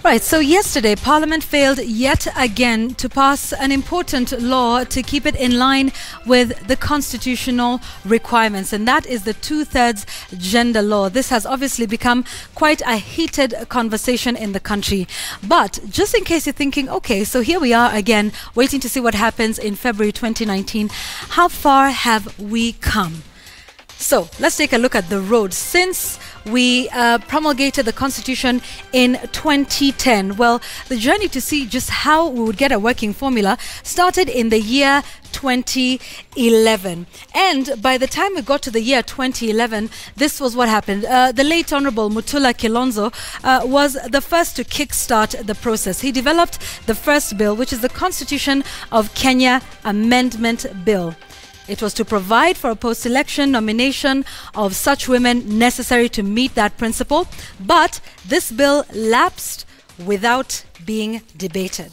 Right, so yesterday Parliament failed yet again to pass an important law to keep it in line with the constitutional requirements, and that is the two-thirds gender law. This has obviously become quite a heated conversation in the country. But just in case you're thinking, okay, so here we are again, waiting to see what happens in February 2019, how far have we come? So let's take a look at the road. Since we promulgated the Constitution in 2010, well, the journey to see just how we would get a working formula started in the year 2011. And by the time we got to the year 2011, this was what happened. The late Honorable Mutula Kilonzo was the first to kickstart the process. He developed the first bill, which is the Constitution of Kenya Amendment Bill. It was to provide for a post-election nomination of such women necessary to meet that principle, but this bill lapsed without being debated.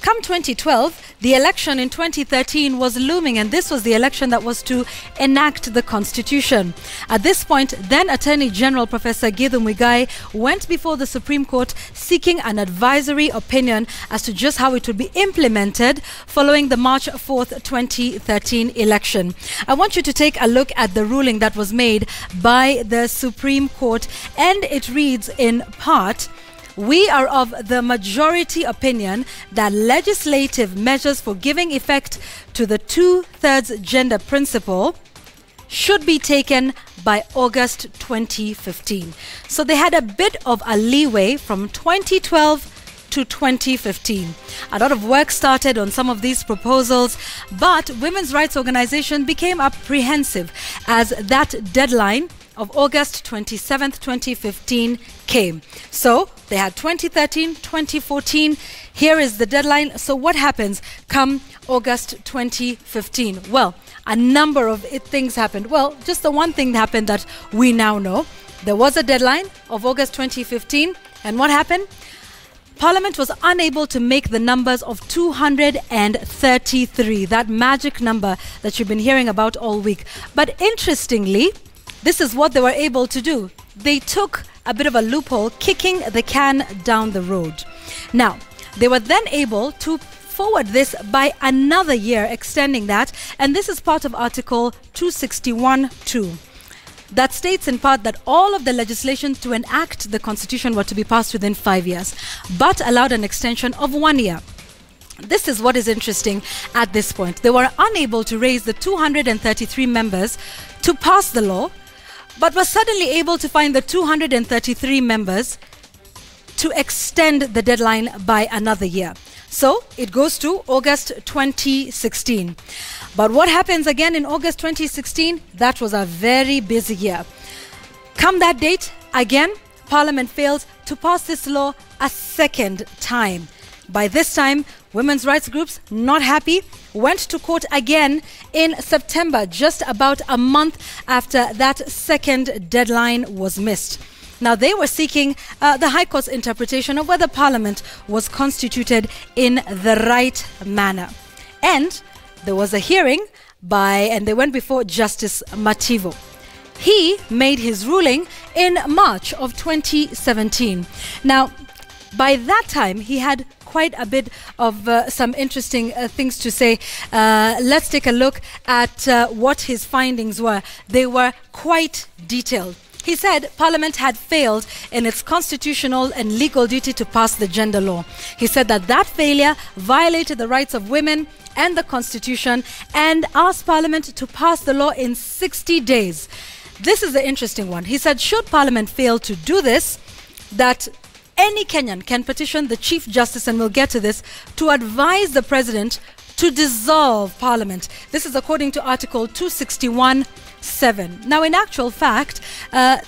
Come 2012, the election in 2013 was looming, and this was the election that was to enact the Constitution. At this point, then Attorney General Professor Githu Muigai went before the Supreme Court seeking an advisory opinion as to just how it would be implemented following the March 4th, 2013 election. I want you to take a look at the ruling that was made by the Supreme Court, and it reads in part, "We are of the majority opinion that legislative measures for giving effect to the two-thirds gender principle should be taken by August 2015. So they had a bit of a leeway from 2012 to 2015. A lot of work started on some of these proposals, but women's rights organizations became apprehensive as that deadline of August 27th, 2015 came. So they had 2013, 2014. Here is the deadline. So what happens come August 2015? Well, a number of things happened. Well, just the one thing happened that we now know. There was a deadline of August 2015. And what happened? Parliament was unable to make the numbers of 233, that magic number that you've been hearing about all week. But interestingly, this is what they were able to do. They took a bit of a loophole, kicking the can down the road. Now, they were then able to forward this by another year, extending that. And this is part of Article 261(2). That states in part that all of the legislation to enact the Constitution were to be passed within 5 years, but allowed an extension of 1 year. This is what is interesting at this point. They were unable to raise the 233 members to pass the law, but were suddenly able to find the 233 members to extend the deadline by another year. So it goes to August 2016. But what happens again in August 2016? That was a very busy year. Come that date, again, Parliament failed to pass this law a second time. By this time, women's rights groups, not happy, went to court again in September, just about a month after that second deadline was missed. Now, they were seeking the High Court's interpretation of whether Parliament was constituted in the right manner. And there was a hearing and they went before Justice Mativo. He made his ruling in March of 2017. Now, by that time, he had quite a bit of some interesting things to say. Let's take a look at what his findings were. They were quite detailed. He said Parliament had failed in its constitutional and legal duty to pass the gender law. He said that failure violated the rights of women and the Constitution, and asked Parliament to pass the law in 60 days. This is the interesting one. He said, should Parliament fail to do this, that any Kenyan can petition the Chief Justice, and we'll get to this, to advise the President to dissolve Parliament. This is according to Article 261(7). Now, in actual fact,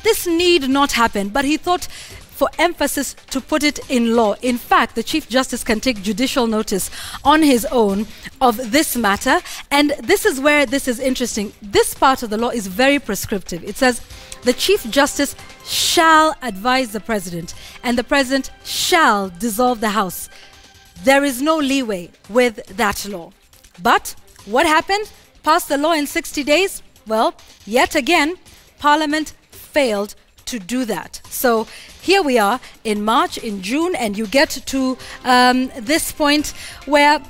this need not happen, but he thought for emphasis to put it in law. In fact, the Chief Justice can take judicial notice on his own of this matter. And this is where this is interesting. This part of the law is very prescriptive. It says the Chief Justice shall advise the President, and the President shall dissolve the House. There is no leeway with that law. But what happened? Passed the law in 60 days? Well, yet again, Parliament failed to do that. So here we are in March, in June, and you get to this point where,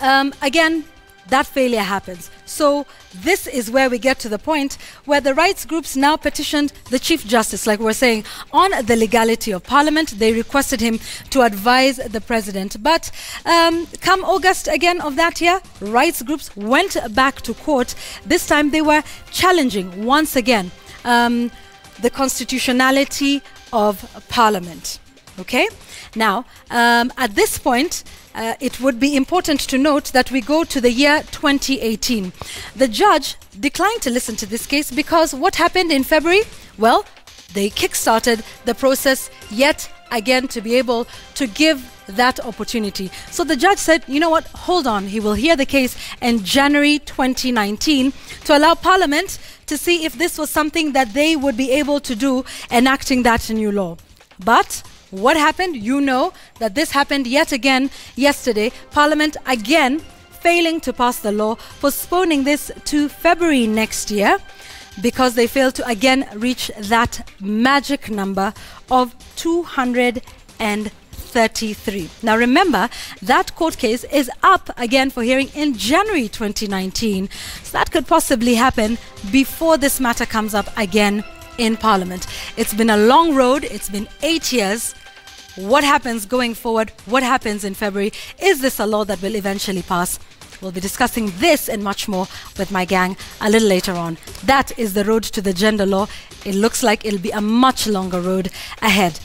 again, that failure happens. So this is where we get to the point where the rights groups now petitioned the Chief Justice, like we're saying, on the legality of Parliament. They requested him to advise the President. But come August again of that year, rights groups went back to court. This time they were challenging once again the constitutionality of Parliament. Okay? Now, at this point, it would be important to note that we go to the year 2018. The judge declined to listen to this case because what happened in February? Well, they kick-started the process yet again to be able to give that opportunity. So the judge said, you know what, hold on. He will hear the case in January 2019 to allow Parliament to see if this was something that they would be able to do, enacting that new law. But what happened? You know that this happened yet again yesterday. Parliament again failing to pass the law, postponing this to February next year because they failed to again reach that magic number of 233. Now remember, that court case is up again for hearing in January 2019. So that could possibly happen before this matter comes up again in Parliament. It's been a long road. It's been 8 years. What happens going forward? What happens in February? Is this a law that will eventually pass? We'll be discussing this and much more with my gang a little later on. That is the road to the gender law. It looks like it'll be a much longer road ahead.